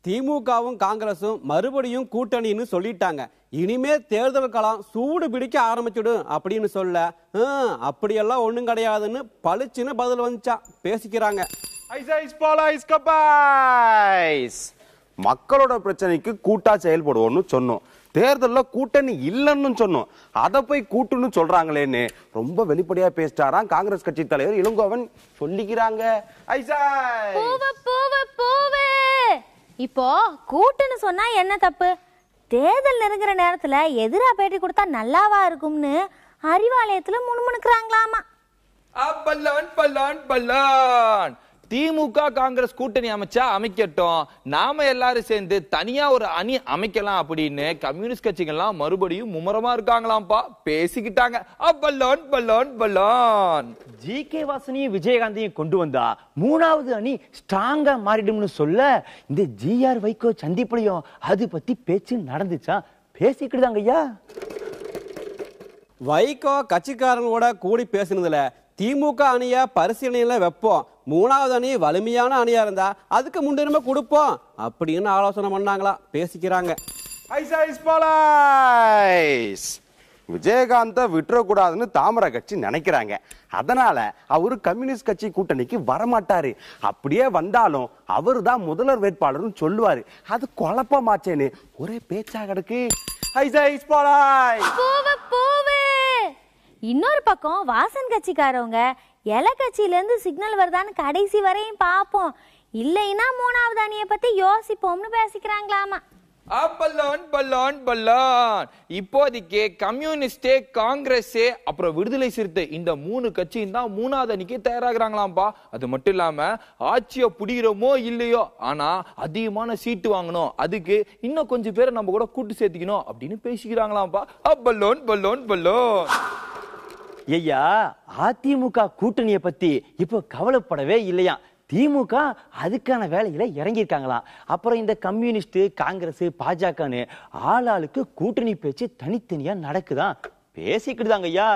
திமுகவும் காங்கிரஸும் மறுபடியும் கூட்டணின்னு சொல்லிட்டாங்க. இனிமே தேர்தல் காலம் சூடு பிடிக்க ஆரம்பிச்சிடும் அப்படின்னு சொல்ல அப்படியெல்லாம் ஒண்ணும் கிடையாதுன்னு பளிச்சுன்னு பதில் வந்துச்சா பேசிக்கிறாங்க. மக்களோட பிரச்சனைக்கு கூட்டா செயல்படுவோம்னு சொன்னோம். தேர்தலில் கூட்டணி இல்லைன்னு சொன்னோம். அதை போய் கூட்டுன்னு சொல்றாங்களேன்னு ரொம்ப வெளிப்படையா பேசிட்டாராம் காங்கிரஸ் கட்சி தலைவர் இளங்கோவன் சொல்லிக்கிறாங்க. இப்போ கூட்டுன்னு சொன்னா என்ன தப்பு? தேர்தல் நெருங்குற நேரத்துல எதிரா பேட்டி கொடுத்தா நல்லாவா இருக்கும்னு அறிவாலயத்துல முணுமுணுக்குறாங்களாமா. திமுக காங்கிரஸ் கூட்டணி அமைச்சா அமைக்கட்டும், நாம எல்லாரும் சேர்ந்து தனியா ஒரு அணி அமைக்கலாம் அப்படின்னு கம்யூனிஸ்ட் கட்சிகள்லாம் மறுபடியும் மும்முரமா இருக்காங்களாம்பா, பேசிக்கிட்டாங்க. ஜி.கே. வாசனையும் விஜயகாந்தையும் கொண்டு வந்தா மூணாவது அணி ஸ்ட்ராங்கா மாறிடும்னு சொல்ல இந்த ஜி.ஆர். வைகோ சந்திப்புலையும் அது பத்தி பேச்சு நடந்துச்சா, பேசிக்கிட்டுதாங்க ஐயா. வைகோ கட்சிக்காரங்களோட கூடி பேசினதுல திமுக அணிய பரிசீலனையில வைப்போம், மூணாவது அணி வலிமையான அணியா இருந்தா அதுக்கு முன்னுரிமை கொடுப்போம் அப்படின்னு ஆலோசனை பண்ணாங்களா, பேசிக்கிறாங்க. விஜயகாந்த விட்டுறக்கூடாதுன்னு தாமரை கட்சி நினைக்கிறாங்க. அதனால அவரு கம்யூனிஸ்ட் கட்சி கூட்டணிக்கு வரமாட்டாரு. அப்படியே வந்தாலும் அவரு தான் முதல்வர் வேட்பாளர்னு சொல்லுவாரு. அது குழப்பமாச்சேன்னு ஒரே பேச்சா கிடக்கு. இன்னொரு பக்கம் வாசன் கட்சிக்காரவங்க எல கட்சியில இருந்து சிக்னல் வருதான்னு கடைசி வரையும் பாப்போம், இல்லைன்னா மூணாவது அணியை பத்தி யோசிப்போம்னு பேசிக்கிறாங்களாமா. இப்போதைக்கு கம்யூனிஸ்டே காங்கிரஸே அப்புறம் விடுதலை சிறுத்தை இந்த மூணு கட்சியும் தான் மூணாவது அணிக்கு தயாராகிறாங்களாம்பா. அது மட்டும் இல்லாம ஆட்சியை புடிக்கிறோமோ இல்லையோ, ஆனா அதிகமான சீட்டு வாங்கணும், அதுக்கு இன்னும் கொஞ்சம் பேரை நம்ம கூட கூட்டு சேர்த்துக்கணும் அப்படின்னு பேசிக்கிறாங்களாம்பா. ஐயா, அதிமுக கூட்டணியை பத்தி இப்போ கவலைப்படவே இல்லையா. திமுக அதுக்கான வேலையில இறங்கியிருக்காங்களாம். அப்புறம் இந்த கம்யூனிஸ்ட் காங்கிரஸ் பாஜகன்னு ஆளாளுக்கு கூட்டணி பேச்சு தனித்தனியா நடக்குதான், பேசிக்கிட்டுதாங்க ஐயா.